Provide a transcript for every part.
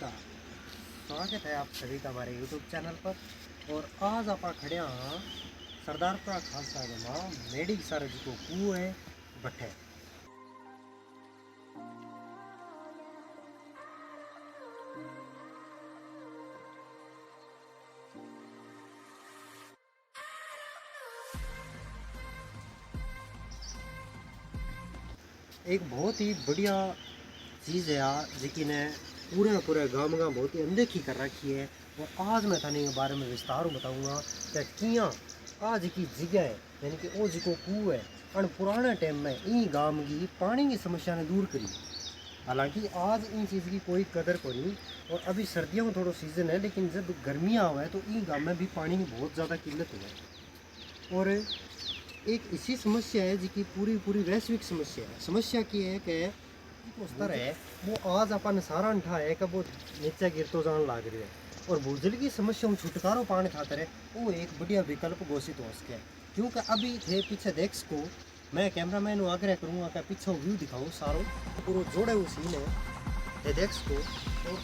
नमस्कार। स्वागत है आप सभी का हमारे YouTube चैनल पर। और आज आप खड़े हाँ सरदारपुरा खालसा गांव मेडी सर जी को कुओं है बठे। एक बहुत ही बढ़िया चीज़ है यार जिकी ने पूरे गांव में बहुत ही अनदेखी कर रखी है। और आज मैं थाने के बारे में विस्तार बताऊंगा कि किया आज की जगह है यानी कि वो जिको कुओं है अन पुराने टाइम में इन गांव की पानी की समस्या ने दूर करी। हालांकि आज इन चीज़ की कोई कदर को नहीं। और अभी सर्दियों में थोड़ा सीज़न है लेकिन जब गर्मियाँ आवे तो इन गाँव में भी पानी की बहुत ज़्यादा किल्लत है। और एक इसी समस्या है जिसकी पूरी पूरी वैश्विक समस्या है। समस्या की है कि जो स्तर है वो आज अपन सारा अंठा है कि वो नीचे गिरतो जान लाग रही है। और भूजल की समस्या में छुटकारो पाने खातर है वो एक बढ़िया विकल्प घोषित हो सके। क्योंकि अभी थे पीछे देख सको मैं कैमरामैन को आग्रह करूँगा कि पीछे व्यू दिखाऊँ सारो पूरा जोड़े हुए सीन है ये देख सको। तो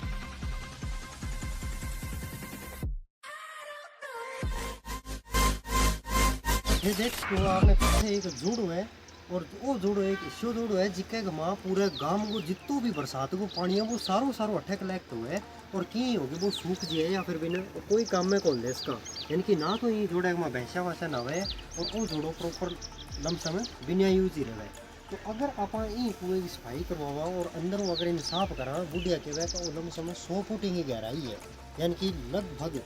ये देख सको आपने पीछे एक जोड़ो है। और वो जोड़ो एक इश्यो जोड़ो है जिके माँ पूरे गांव को जितो भी बरसात को पानी है वो सारो सारो अठे कलेक्ट हुआ है। और की होगी वो सूख जाए या फिर बिना कोई काम में कौन दे इसका यानी कि ना तो ये जोड़े माँ भैंसा वैसा ना हुए और वो जोड़ो प्रॉपर लमसम बिना यूज ही रहे। तो अगर आप कुएं की सफाई करवावा और अंदर वो अगर इन साफ करा बुढ़िया के तो वो लमसम 100 फुट की गहराई है यानी कि लगभग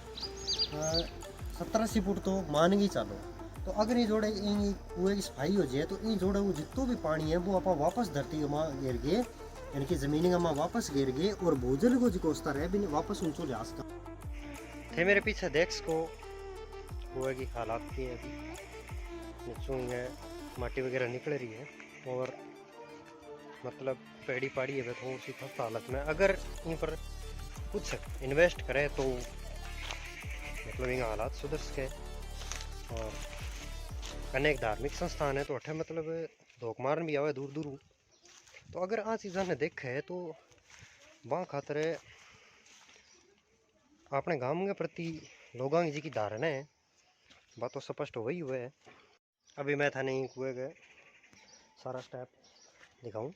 70-80 फुट तो मान ही चालो। तो अगर ये जोड़े इन कुएं की सफाई हो जाए तो इन जोड़े वो जितो भी पानी है वो आप वापस धरती में गिर गए यानी कि जमीन में वापस गिर गए और भूजल को जो स्तर है बिन वापस ऊंचो जा सका थे। मेरे पीछे देख सको कुएं की हालात की है अभी नीचों है माटी वगैरह निकल रही है और मतलब पेड़ी पाड़ी है तो उसी खस्ता हालत में। अगर इन पर कुछ इन्वेस्ट करे तो मतलब इन हालात सुधर सके। और अनेक धार्मिक संस्थान है तो अठे मतलब धोख मारन भी आवे दूर दूर। तो अगर आ चीज़ा ने देखे है तो वहाँ खातर अपने गांव के प्रति लोगों की जी की धारणा है बात तो स्पष्ट हो ही हुए है। अभी मैं था नहीं कुएं गए सारा स्टेप दिखाऊं।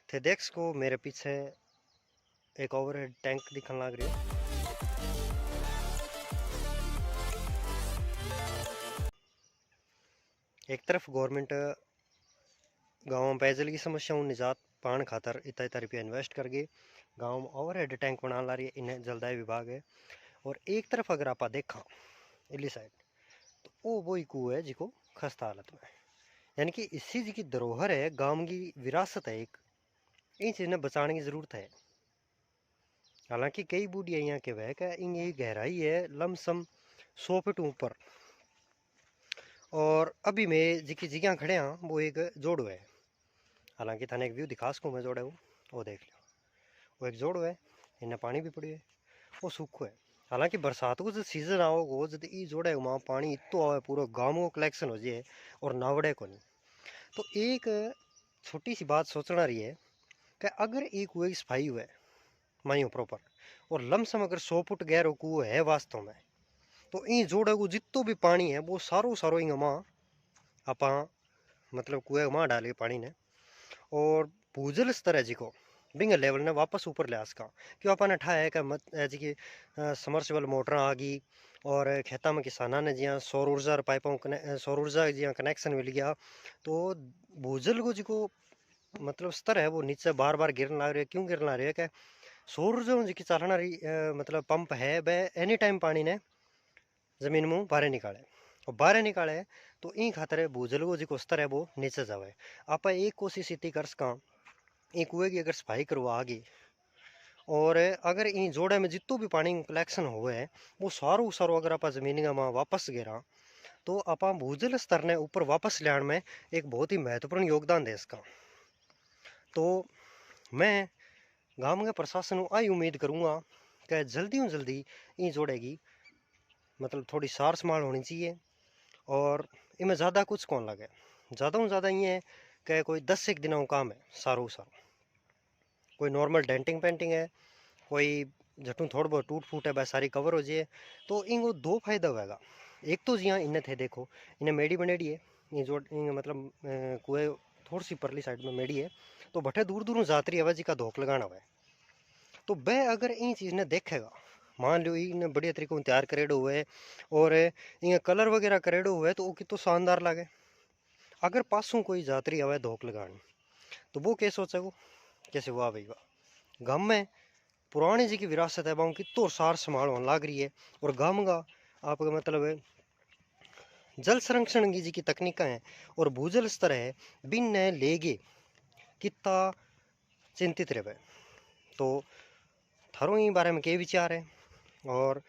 थे देख सको मेरे पीछे एक ओवरहेड टैंक दिखने लग रही है। एक तरफ गवर्नमेंट गाँव में पेयजल की समस्याओं निजात पान खातर इतना इतना रुपया इन्वेस्ट करके गाँव में ओवरहेड टैंक बना ला रही है इन्हें जलदाय विभाग है। और एक तरफ अगर आप देखा इली साइड तो वो ही कुएं है जिको खस्ता हालत में यानी कि इसी जी की धरोहर है गांव की विरासत है एक इन चीज़ ने बचाने की ज़रूरत है। हालांकि कई बूढ़िया यहाँ के वह का इन ये गहराई है लमसम 100 फीट ऊपर। और अभी मैं जिकी जगह खड़े हाँ वो एक जोड़ो है। हालांकि थाने एक व्यू दिखा सकूँ मैं जोड़े वो देख लो वो एक जोड़ो है इन्हें पानी भी पड़ी है वो सूखो है। हालांकि बरसात को जो सीजन आओगे जब ई जोड़े वहाँ पानी इतो आवे पूरा गाँव को कलेक्शन हो जाए और नावड़े को नहीं। तो एक छोटी सी बात सोचना रही है कि अगर एक कुएं की सफाई हुए माइयों प्रॉपर और लमसम अगर 100 फुट गहरो कुएं है वास्तव में तो इन जोड़े को जितो भी पानी है वो सारो सारो इन माँ आप मतलब कुएं माँ डाले पानी ने और भूजल स्तर है जिको बिंग लेवल ने वापस ऊपर ले सका। क्यों अपन ठा है कि मत जी समरसेबल मोटर आ गई और खेता में किसाना ने जिया सौर ऊर्जा पाइपों सौर ऊर्जा जिया कनेक्शन मिल गया तो भूजल को जिको मतलब स्तर है वो नीचे बार बार गिरने लग रही है। क्यों गिरने लग रही है कि सौर जो जी चालना रही मतलब पंप है वह एनी टाइम पानी ने जमीन में बाहर निकाले, और बाहर निकाले तो इन खातर भूजल को जो स्तर है वो नीचे जावे। आप एक कोशिश इतनी कर सका एक कुएं की अगर सफाई करवा आगे, और अगर इन जोड़े में जितो भी पानी कलेक्शन हुए वो सारो सारो अगर आप जमीन में वापस गिरा तो आप भूजल स्तर ने ऊपर वापस लाने में एक बहुत ही महत्वपूर्ण योगदान दे इसका। तो मैं गांव के प्रशासन को आई उम्मीद करूँगा कि जल्दी से जल्दी ये जोड़ेगी मतलब थोड़ी सार संभाल होनी चाहिए, और इनमें ज़्यादा कुछ कौन लगे, ज़्यादा से ज़्यादा ये है कि कोई 10 एक दिनों का काम है सारो सारो, कोई नॉर्मल डेंटिंग पेंटिंग है, कोई झटू थोड़ा बहुत टूट फूट है बस सारी कवर हो जाए। तो इनको दो फायदा होगा। एक तो जियाँ इन्हें थे देखो इन्हें मेडी बनेड़ी है, ये जो मतलब कुएं थोड़ी सी परली साइड में मेडी है, तो भट्टे दूर दूर जातरी आवाज जी का धोख लगाना हुआ है। तो वह अगर इन चीज़ ने देखेगा, मान लो इन्हें बढ़िया तरीके से तैयार करेडो हुए है और इन्हें कलर वगैरह करेडो हुए तो वो कितो शानदार लगे। अगर पासों कोई जातरी आवे धोख लगाने तो वो क्या सोचेगो, कैसे वाह भाई वाह गाँव में पुरानी जी की विरासत है बाऊ कितो सार संभाल होने लाग रही है। और गाँव का आपका मतलब है जल संरक्षण की जी की तकनीक है और भूजल स्तर है बिन ने लेगे कितना चिंतित रहे। तो थारो इन बारे में क्या विचार है, और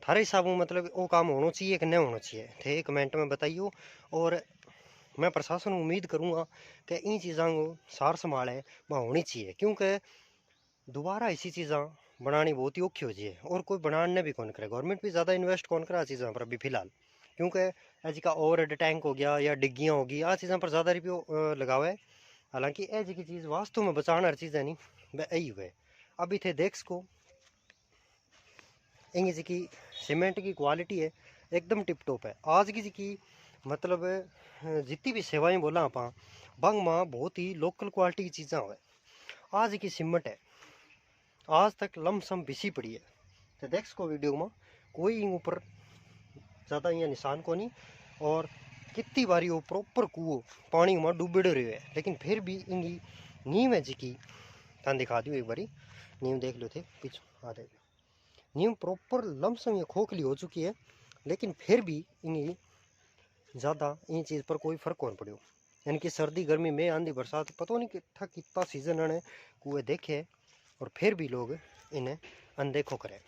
थारे हिसाब में मतलब वो काम होना चाहिए कि नहीं होना चाहिए थे कमेंट में बताइयो। और मैं प्रशासन उम्मीद करूँगा कि इन चीज़ों को सार संभाल है वह होनी चाहिए, क्योंकि दोबारा ऐसी चीज़ें बनानी बहुत ही औखी हो जाए और कोई बनाने भी कौन करे, गवर्नमेंट भी ज़्यादा इन्वेस्ट कौन करे चीज़ों पर अभी फिलहाल, क्योंकि ऐसी का ओवर हेड टैंक हो गया या डिग्गियाँ होगी आ चीज़ों पर ज़्यादा रिव्यू लगावे। हालांकि ऐसी की चीज़ वास्तव में बचाना हर चीज़ है नहीं वह यही हुए। अभी थे देख सको इंगी जी की सीमेंट की क्वालिटी है एकदम टिप टॉप है। आज की जी की मतलब जितनी भी सेवाएं बोला आप बंग माँ बहुत ही लोकल क्वालिटी की चीज़ें हुए। आज की सीमेंट है आज तक लमसम बिसी पड़ी है, तो देख सको वीडियो में कोई इन ऊपर ज़्यादा यहाँ निशान को नहीं। और कितनी बारी वो प्रॉपर कुओं पानी में डूबेड़े रहे है, लेकिन फिर भी इनकी नींव है जी की तान दिखा दियो एक बारी नींव देख लो थे पीछे आते नींव प्रॉपर लमसम ये खोखली हो चुकी है, लेकिन फिर भी इन्हीं ज़्यादा इन चीज़ पर कोई फर्क कौन पड़ो। इनकी सर्दी गर्मी में आंधी बरसात पता नहीं कितना कितना सीजन ने कुएं देखे और फिर भी लोग इन्हें अनदेखो करें।